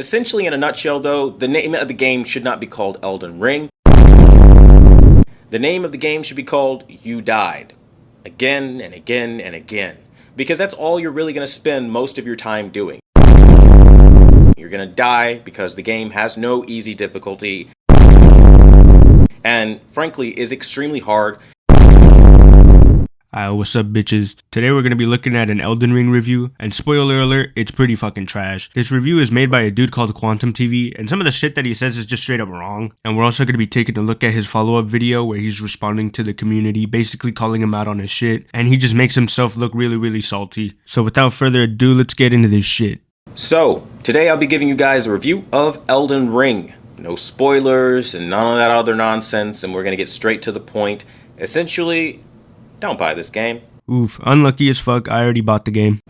Essentially, in a nutshell though, the name of the game should not be called Elden Ring. The name of the game should be called You Died. Again and again and again. Because that's all you're really going to spend most of your time doing. You're going to die because the game has no easy difficulty. And frankly, is extremely hard. What's up, bitches? Today we're gonna be looking at an Elden Ring review, and spoiler alert, it's pretty fucking trash. This review is made by a dude called Quantum TV, and some of the shit that he says is just straight up wrong. And we're also gonna be taking a look at his follow-up video where he's responding to the community, basically calling him out on his shit, and he just makes himself look really salty. So without further ado, let's get into this shit. So, today I'll be giving you guys a review of Elden Ring. No spoilers and none of that other nonsense, and we're gonna get straight to the point. Essentially, don't buy this game. Oof, unlucky as fuck, I already bought the game.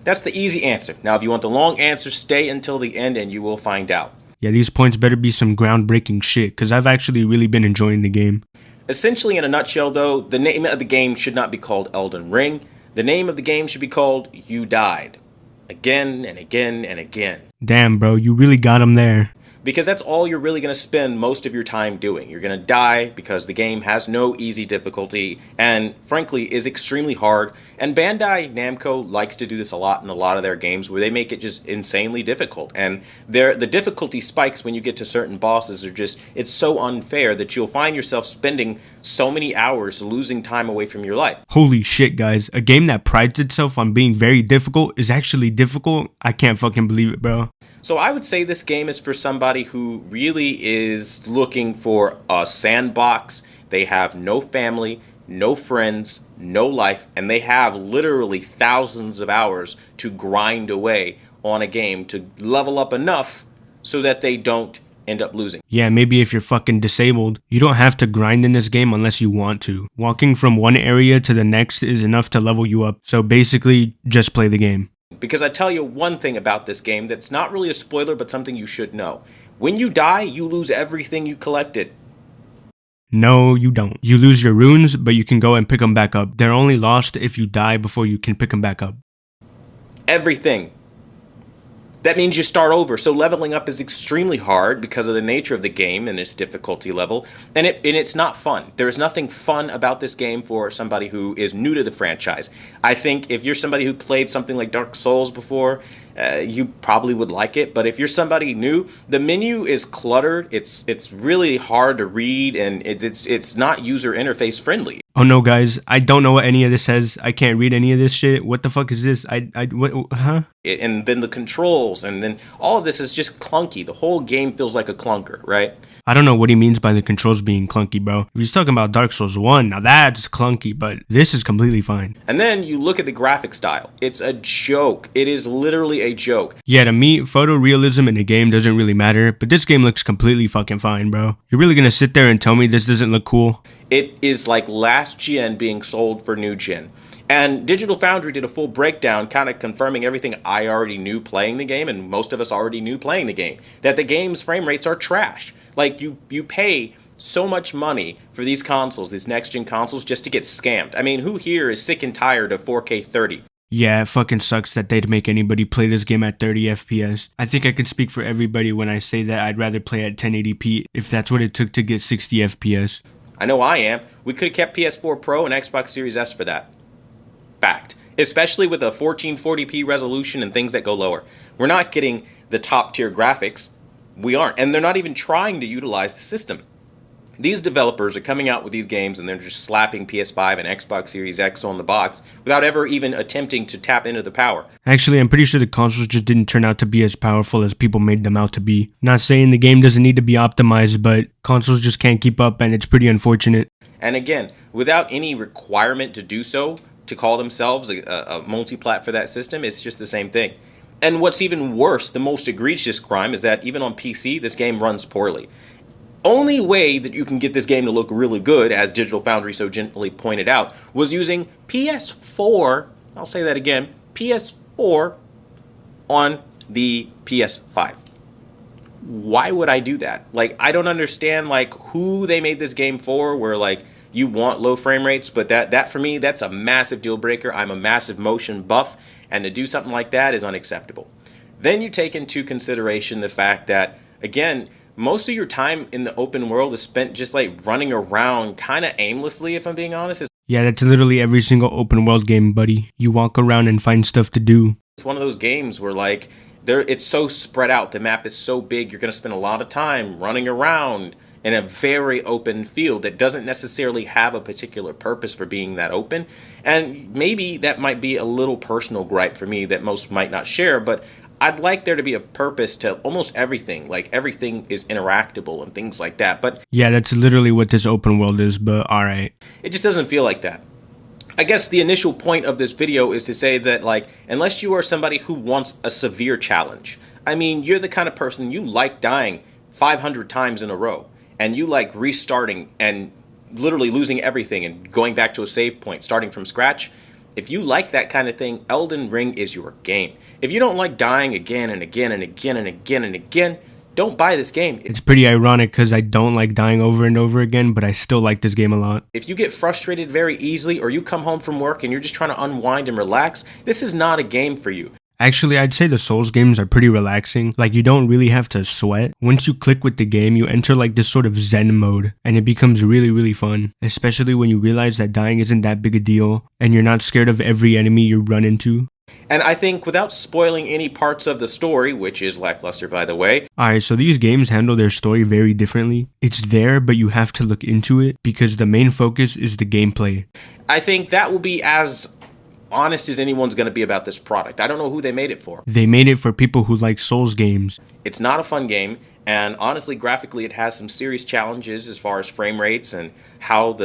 That's the easy answer. Now, if you want the long answer, stay until the end and you will find out. Yeah, these points better be some groundbreaking shit, because I've actually really been enjoying the game. Essentially, in a nutshell though, the name of the game should not be called Elden Ring. The name of the game should be called You Died. Again and again and again. Damn, bro, you really got him there. Because that's all you're really going to spend most of your time doing. You're going to die because the game has no easy difficulty and, frankly, is extremely hard. And Bandai Namco likes to do this a lot in a lot of their games where they make it just insanely difficult. And the difficulty spikes when you get to certain bosses are just, it's so unfair that you'll find yourself spending so many hours losing time away from your life. Holy shit, guys. A game that prides itself on being very difficult is actually difficult? I can't fucking believe it, bro. So I would say this game is for somebody who really is looking for a sandbox. They have no family, no friends, no life, and they have literally thousands of hours to grind away on a game to level up enough so that they don't end up losing. Yeah, maybe if you're fucking disabled, you don't have to grind in this game unless you want to. Walking from one area to the next is enough to level you up. So basically, just play the game. Because I tell you one thing about this game that's not really a spoiler, but something you should know. When you die, you lose everything you collected. No, you don't. You lose your runes, but you can go and pick them back up. They're only lost if you die before you can pick them back up. Everything. That means you start over, so leveling up is extremely hard because of the nature of the game and its difficulty level, and it's not fun. There is nothing fun about this game for somebody who is new to the franchise. I think if you're somebody who played something like Dark Souls before, you probably would like it, but if you're somebody new, the menu is cluttered, it's really hard to read, and it's not user interface friendly. Oh no, guys, I don't know what any of this says. I can't read any of this shit. What the fuck is this? Huh? And then the controls, and then all of this is just clunky. The whole game feels like a clunker, right? I don't know what he means by the controls being clunky, bro. If he's talking about Dark Souls 1, now that's clunky, but this is completely fine. And then you look at the graphic style. It's a joke. It is literally a joke. Yeah, to me, photorealism in a game doesn't really matter, but this game looks completely fucking fine, bro. You're really gonna sit there and tell me this doesn't look cool? It is like last gen being sold for new gen. And Digital Foundry did a full breakdown kind of confirming everything I already knew playing the game, and most of us already knew playing the game, that the game's frame rates are trash. Like, you pay so much money for these consoles, these next-gen consoles, just to get scammed. I mean, who here is sick and tired of 4K 30? Yeah, it fucking sucks that they'd make anybody play this game at 30 FPS. I think I can speak for everybody when I say that I'd rather play at 1080p if that's what it took to get 60 FPS. I know I am. We could have kept PS4 Pro and Xbox Series S for that. Fact. Especially with a 1440p resolution and things that go lower. We're not getting the top-tier graphics. We aren't, and they're not even trying to utilize the system. These developers are coming out with these games and they're just slapping PS5 and Xbox Series X on the box without ever even attempting to tap into the power. Actually, I'm pretty sure the consoles just didn't turn out to be as powerful as people made them out to be. Not saying the game doesn't need to be optimized, but consoles just can't keep up, and it's pretty unfortunate. And again, without any requirement to do so, to call themselves a multi-plat for that system, it's just the same thing. And what's even worse, the most egregious crime, is that even on PC, this game runs poorly. Only way that you can get this game to look really good, as Digital Foundry so gently pointed out, was using PS4, I'll say that again, PS4 on the PS5. Why would I do that? Like, I don't understand, like, who they made this game for, where, like, you want low frame rates, but that for me, that's a massive deal breaker. I'm a massive motion buff, and to do something like that is unacceptable. Then you take into consideration the fact that, again, most of your time in the open world is spent just like running around kind of aimlessly, if I'm being honest. Yeah, that's literally every single open world game, buddy. You walk around and find stuff to do. It's one of those games where like it's so spread out. The map is so big, you're going to spend a lot of time running around in a very open field that doesn't necessarily have a particular purpose for being that open. And maybe that might be a little personal gripe for me that most might not share, but I'd like there to be a purpose to almost everything. Like everything is interactable and things like that. But yeah, that's literally what this open world is, but alright. It just doesn't feel like that. I guess the initial point of this video is to say that, like, unless you are somebody who wants a severe challenge, I mean, you're the kind of person you like dying 500 times in a row, and you like restarting and literally losing everything and going back to a save point, starting from scratch. If you like that kind of thing, Elden Ring is your game. If you don't like dying again and again and again and again and again, don't buy this game. It's pretty ironic because I don't like dying over and over again, but I still like this game a lot. If you get frustrated very easily, or you come home from work and you're just trying to unwind and relax, this is not a game for you. Actually, I'd say the Souls games are pretty relaxing. Like, you don't really have to sweat. Once you click with the game, you enter like this sort of zen mode, and it becomes really, really fun. Especially when you realize that dying isn't that big a deal, and you're not scared of every enemy you run into. And I think without spoiling any parts of the story, which is lackluster by the way. Alright, so these games handle their story very differently. It's there, but you have to look into it because the main focus is the gameplay. I think that will be as honest as anyone's going to be about this product. I don't know who they made it for. They made it for people who like Souls games. It's not a fun game, and honestly, graphically, it has some serious challenges as far as frame rates and how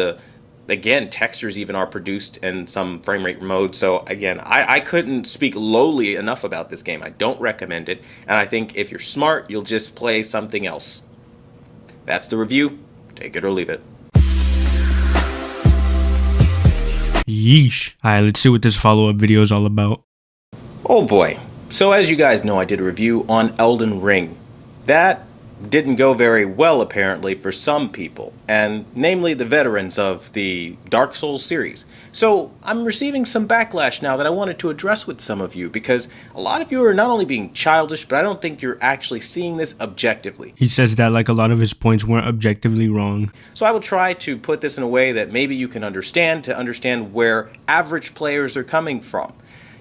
again, textures even are produced in some frame rate modes. So again, I couldn't speak lowly enough about this game. I don't recommend it. And I think if you're smart, you'll just play something else. That's the review. Take it or leave it. Yeesh. Alright, let's see what this follow-up video is all about. Oh boy. So as you guys know, I did a review on Elden Ring. That didn't go very well apparently for some people, and namely the veterans of the Dark Souls series. So I'm receiving some backlash now that I wanted to address with some of you, because a lot of you are not only being childish, but I don't think you're actually seeing this objectively. He says that like a lot of his points weren't objectively wrong. So I will try to put this in a way that maybe you can understand, to understand where average players are coming from.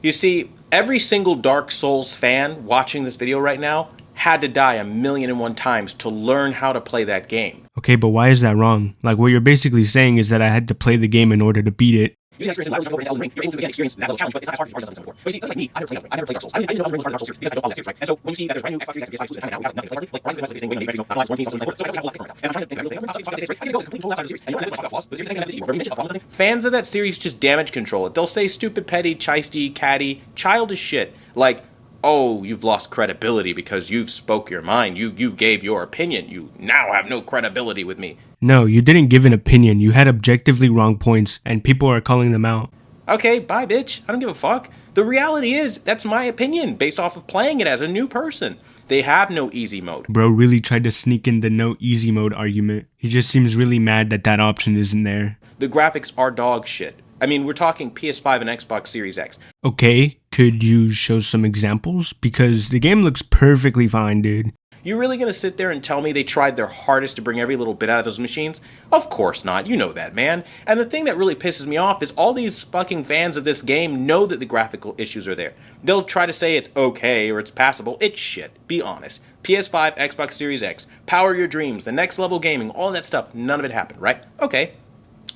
You see, every single Dark Souls fan watching this video right now had to die 1,000,001 times to learn how to play that game. Okay, but why is that wrong? Like, what you're basically saying is that I had to play the game in order to beat it. Using experience in the library over into Elden Ring, you're able to again experience that little challenge, but it's not as hard as you've done before. But you see, something like me, I never played Dark Souls. I didn't know Elden Ring was part of the Dark Souls series because I know all that series, right? And so when you see that there's brand new Xbox Series X, PS5 exclusives coming out, we got nothing. Like Rise of the thing, waiting on the not one team, so I have a lot to think right now. And I'm trying to think of everything. I'm talking about this, right? I can go complete whole outside of the series. And you know what I talk about flaws? But the series got this where we mention problems. Fans of that series just damage control it. They'll say stupid, petty, chisty, catty, childish shit like, oh, you've lost credibility because you've spoke your mind. You gave your opinion. You now have no credibility with me. No, you didn't give an opinion. You had objectively wrong points, and people are calling them out. Okay, bye, bitch. I don't give a fuck. The reality is, that's my opinion based off of playing it as a new person. They have no easy mode. Bro really tried to sneak in the no easy mode argument. He just seems really mad that that option isn't there. The graphics are dog shit. I mean, we're talking PS5 and Xbox Series X. Okay, could you show some examples? Because the game looks perfectly fine, dude. You really gonna sit there and tell me they tried their hardest to bring every little bit out of those machines? Of course not, you know that, man. And the thing that really pisses me off is all these fucking fans of this game know that the graphical issues are there. They'll try to say it's okay or it's passable. It's shit, be honest. PS5, Xbox Series X, power your dreams, the next level gaming, all that stuff, none of it happened, right? Okay.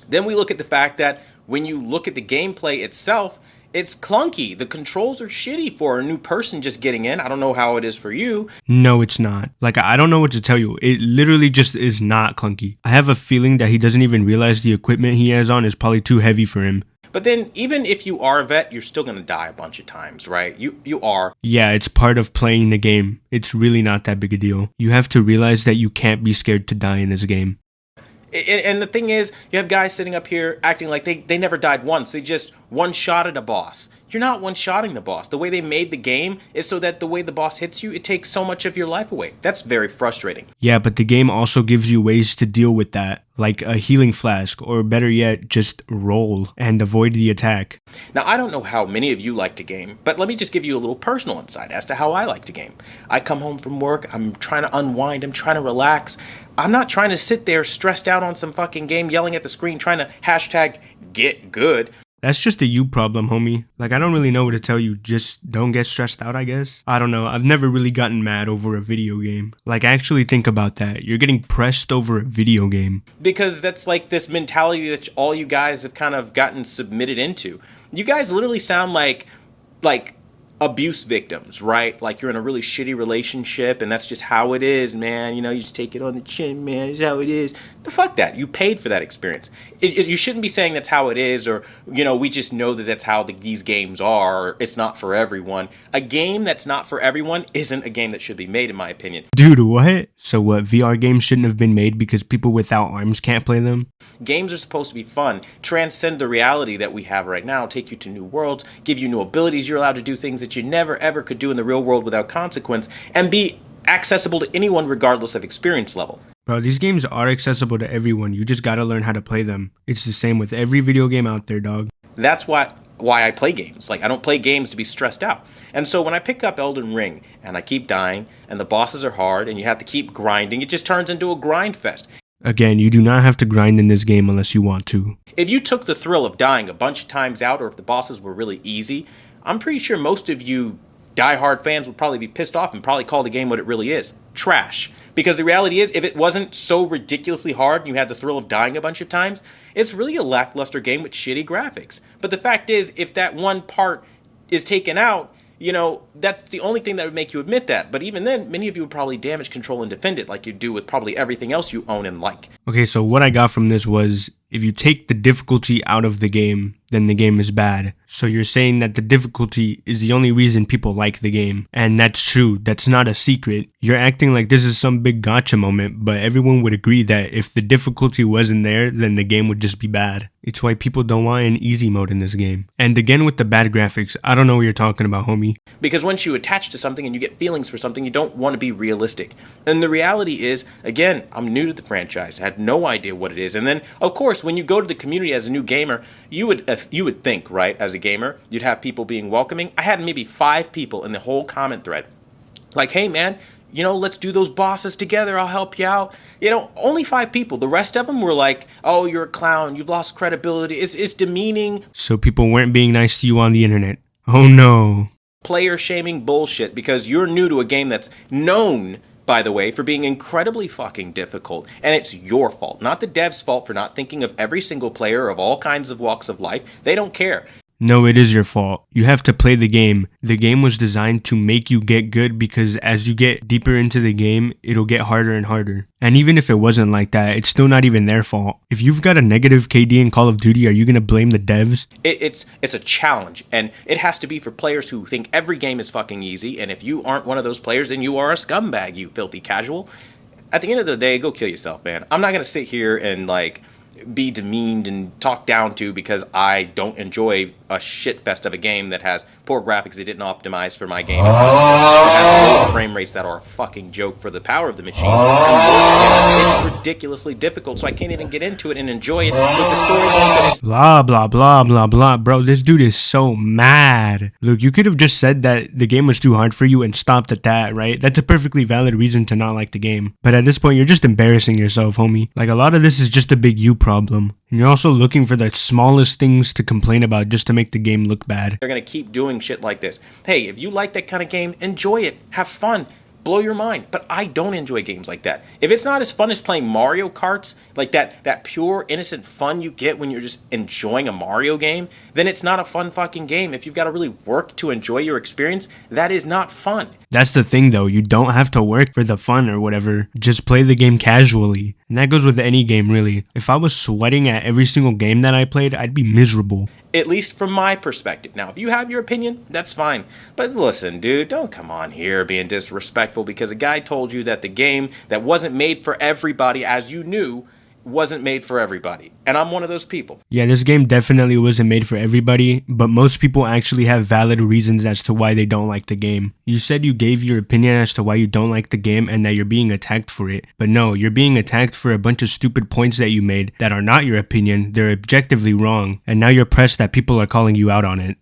Then we look at the fact that when you look at the gameplay itself, it's clunky. The controls are shitty for a new person just getting in. I don't know how it is for you. No, it's not. Like, I don't know what to tell you. It literally just is not clunky. I have a feeling that he doesn't even realize the equipment he has on is probably too heavy for him. But then, even if you are a vet, you're still gonna die a bunch of times, right? You are. Yeah, it's part of playing the game. It's really not that big a deal. You have to realize that you can't be scared to die in this game. And the thing is, you have guys sitting up here acting like they never died once. They just one-shotted a boss. You're not one-shotting the boss. The way they made the game is so that the way the boss hits you, it takes so much of your life away. That's very frustrating. Yeah, but the game also gives you ways to deal with that, like a healing flask, or better yet, just roll and avoid the attack. Now, I don't know how many of you like to game, but let me just give you a little personal insight as to how I like to game. I come home from work, I'm trying to unwind, I'm trying to relax. I'm not trying to sit there stressed out on some fucking game, yelling at the screen, trying to hashtag get good. That's just a you problem, homie. Like, I don't really know what to tell you. Just don't get stressed out, I guess. I don't know. I've never really gotten mad over a video game. Like, actually think about that. You're getting pressed over a video game. Because that's like this mentality that all you guys have kind of gotten submitted into. You guys literally sound like abuse victims, right? Like you're in a really shitty relationship and that's just how it is, man. You know, you just take it on the chin, man. It's how it is. Fuck that. You paid for that experience. You shouldn't be saying that's how it is, or, you know, we just know that that's how these games are. Or it's not for everyone. A game that's not for everyone isn't a game that should be made, in my opinion. Dude, what? So what, VR games shouldn't have been made because people without arms can't play them? Games are supposed to be fun, transcend the reality that we have right now, take you to new worlds, give you new abilities. You're allowed to do things that you never ever could do in the real world without consequence, and be accessible to anyone regardless of experience level. Bro, these games are accessible to everyone. You just gotta learn how to play them. It's the same with every video game out there, dog. That's why I play games. Like, I don't play games to be stressed out. And so when I pick up Elden Ring and I keep dying and the bosses are hard and you have to keep grinding, it just turns into a grind fest. Again, you do not have to grind in this game unless you want to. If you took the thrill of dying a bunch of times out, or if the bosses were really easy, I'm pretty sure most of you diehard fans would probably be pissed off and probably call the game what it really is: trash. Because the reality is, if it wasn't so ridiculously hard and you had the thrill of dying a bunch of times, it's really a lackluster game with shitty graphics. But the fact is, if that one part is taken out, you know, that's the only thing that would make you admit that. But even then, many of you would probably damage control and defend it like you do with probably everything else you own and like. Okay, so what I got from this was, if you take the difficulty out of the game, then the game is bad. So you're saying that the difficulty is the only reason people like the game. And that's true. That's not a secret. You're acting like this is some big gotcha moment, but everyone would agree that if the difficulty wasn't there, then the game would just be bad. It's why people don't want an easy mode in this game. And again, with the bad graphics, I don't know what you're talking about, homie. Because once you attach to something and you get feelings for something, you don't want to be realistic. And the reality is, again, I'm new to the franchise. I had no idea what it is. And then, of course, when you go to the community as a new gamer, you would think, right, as a gamer, you'd have people being welcoming. I had maybe 5 people in the whole comment thread. Like, hey, man, you know, let's do those bosses together. I'll help you out. You know, only 5 people. The rest of them were like, oh, you're a clown. You've lost credibility. It's demeaning. So people weren't being nice to you on the internet. Oh, no. Player shaming bullshit because you're new to a game that's known, by the way, for being incredibly fucking difficult. And it's your fault, not the dev's fault for not thinking of every single player of all kinds of walks of life. They don't care. No, it is your fault. You have to play the game. The game was designed to make you get good because as you get deeper into the game, it'll get harder and harder. And even if it wasn't like that, it's still not even their fault. If you've got a negative KD in Call of Duty, are you going to blame the devs? It's a challenge, and it has to be for players who think every game is fucking easy, and if you aren't one of those players, then you are a scumbag, you filthy casual. At the end of the day, go kill yourself, man. I'm not going to sit here and, like, be demeaned and talked down to because I don't enjoy a shit fest of a game that has poor graphics that didn't optimize for my game. It has low frame rates that are a fucking joke for the power of the machine. And worse yet, it's ridiculously difficult, so I can't even get into it and enjoy it with the story mode that is blah, blah, blah, blah, blah. Bro, this dude is so mad. Look, you could have just said that the game was too hard for you and stopped at that, right? That's a perfectly valid reason to not like the game. But at this point, you're just embarrassing yourself, homie. Like, a lot of this is just a big you problem. And you're also looking for the smallest things to complain about just to make the game look bad. They're going to keep doing shit like this. Hey, if you like that kind of game, enjoy it. Have fun. Blow your mind. But I don't enjoy games like that. If it's not as fun as playing Mario Karts, like that pure, innocent fun you get when you're just enjoying a Mario game, then it's not a fun fucking game. If you've got to really work to enjoy your experience, that is not fun. That's the thing though, you don't have to work for the fun or whatever. Just play the game casually. And that goes with any game really. If I was sweating at every single game that I played, I'd be miserable. At least from my perspective. Now, if you have your opinion, that's fine. But listen, dude, don't come on here being disrespectful because a guy told you that the game that wasn't made for everybody, as you knew, wasn't made for everybody. And I'm one of those people. Yeah, this game definitely wasn't made for everybody, but most people actually have valid reasons as to why they don't like the game. You said you gave your opinion as to why you don't like the game and that you're being attacked for it. But no, you're being attacked for a bunch of stupid points that you made that are not your opinion, they're objectively wrong, and now you're pressed that people are calling you out on it.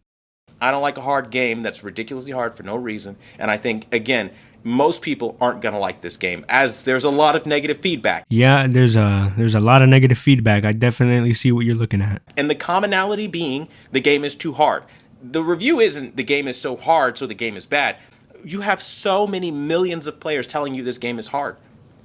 I don't like a hard game that's ridiculously hard for no reason. And I think, again, most people aren't going to like this game, as there's a lot of negative feedback. Yeah, there's a lot of negative feedback. I definitely see what you're looking at. And the commonality being the game is too hard. The review isn't the game is so hard, so the game is bad. You have so many millions of players telling you this game is hard.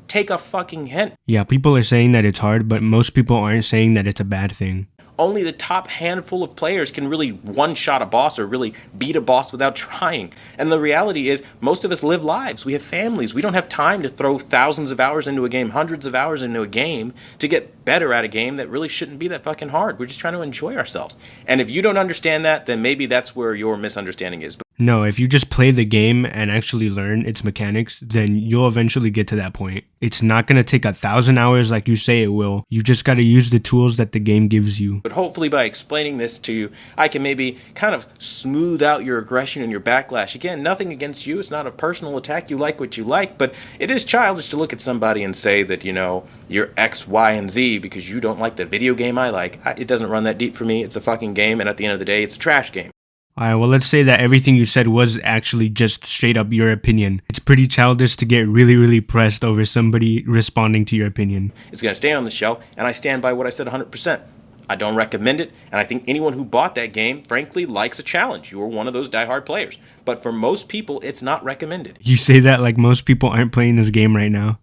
Take a fucking hint. Yeah, people are saying that it's hard, but most people aren't saying that it's a bad thing. Only the top handful of players can really one-shot a boss or really beat a boss without trying. And the reality is, most of us live lives. We have families. We don't have time to throw thousands of hours into a game, hundreds of hours into a game to get better at a game that really shouldn't be that fucking hard. We're just trying to enjoy ourselves. And if you don't understand that, then maybe that's where your misunderstanding is. No, if you just play the game and actually learn its mechanics, then you'll eventually get to that point. It's not going to take 1,000 hours like you say it will. You just got to use the tools that the game gives you. But hopefully by explaining this to you, I can maybe kind of smooth out your aggression and your backlash. Again, nothing against you. It's not a personal attack. You like what you like. But it is childish to look at somebody and say that, you know, you're X, Y, and Z because you don't like the video game I like. It doesn't run that deep for me. It's a fucking game. And at the end of the day, it's a trash game. Alright, well, let's say that everything you said was actually just straight up your opinion. It's pretty childish to get really, really pressed over somebody responding to your opinion. It's going to stay on the shelf, and I stand by what I said 100%. I don't recommend it, and I think anyone who bought that game, frankly, likes a challenge. You are one of those diehard players. But for most people, it's not recommended. You say that like most people aren't playing this game right now.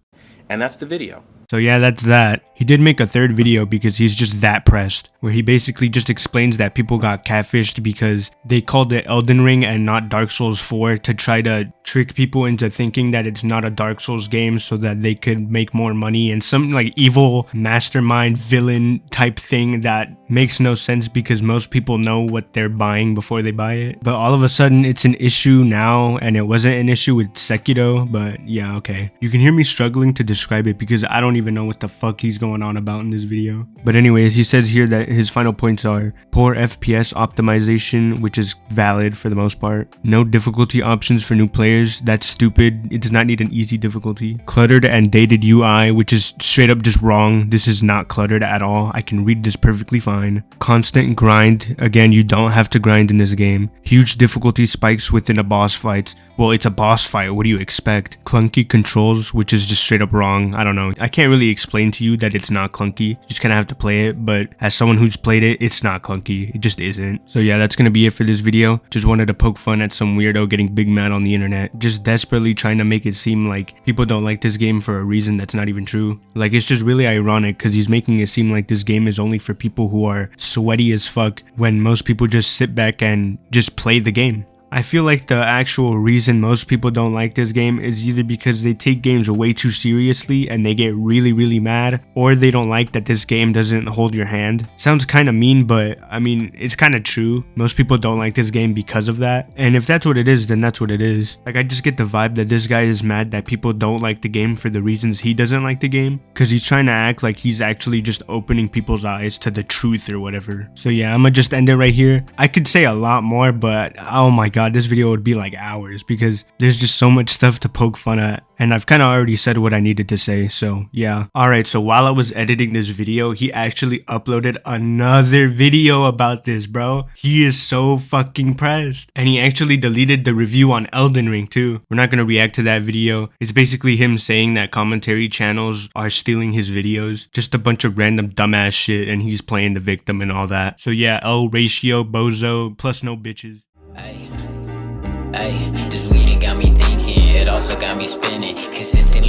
And that's the video. So yeah, that's that. He did make a third video because he's just that pressed, where he basically just explains that people got catfished because they called it Elden Ring and not Dark Souls 4 to try to trick people into thinking that it's not a Dark Souls game so that they could make more money, and some like evil mastermind villain type thing that makes no sense because most people know what they're buying before they buy it. But all of a sudden it's an issue now, and it wasn't an issue with Sekiro, but yeah, okay. You can hear me struggling to describe it because I don't even know what the fuck he's going on about in this video. But anyways, he says here that his final points are poor FPS optimization, which is valid for the most part. No difficulty options for new players. That's stupid. It does not need an easy difficulty. Cluttered and dated UI, which is straight up just wrong. This is not cluttered at all. I can read this perfectly fine. Constant grind. Again, you don't have to grind in this game. Huge difficulty spikes within a boss fight. Well, it's a boss fight. What do you expect? Clunky controls, which is just straight up wrong. I don't know. I can't really explain to you that it's not clunky. You just kind of have to play it. But as someone who's played it, it's not clunky. It just isn't. So yeah, that's going to be it for this video. Just wanted to poke fun at some weirdo getting big mad on the internet. Just desperately trying to make it seem like people don't like this game for a reason that's not even true. Like, it's just really ironic because he's making it seem like this game is only for people who are sweaty as fuck when most people just sit back and just play the game. I feel like the actual reason most people don't like this game is either because they take games way too seriously and they get really, really mad, or they don't like that this game doesn't hold your hand. Sounds kind of mean, but I mean, it's kind of true. Most people don't like this game because of that. And if that's what it is, then that's what it is. Like, I just get the vibe that this guy is mad that people don't like the game for the reasons he doesn't like the game, because he's trying to act like he's actually just opening people's eyes to the truth or whatever. So yeah, I'm gonna just end it right here. I could say a lot more, but oh my god, this video would be like hours because there's just so much stuff to poke fun at, and I've kind of already said what I needed to say. So yeah. Alright, so while I was editing this video, he actually uploaded another video about this, bro. He is so fucking pressed, and he actually deleted the review on Elden Ring too. We're not gonna react to that video. It's basically him saying that commentary channels are stealing his videos, just a bunch of random dumbass shit, and he's playing the victim and all that. So yeah, L ratio, bozo, plus no bitches. Ay, this weed got me thinking, it also got me spinning. Consistent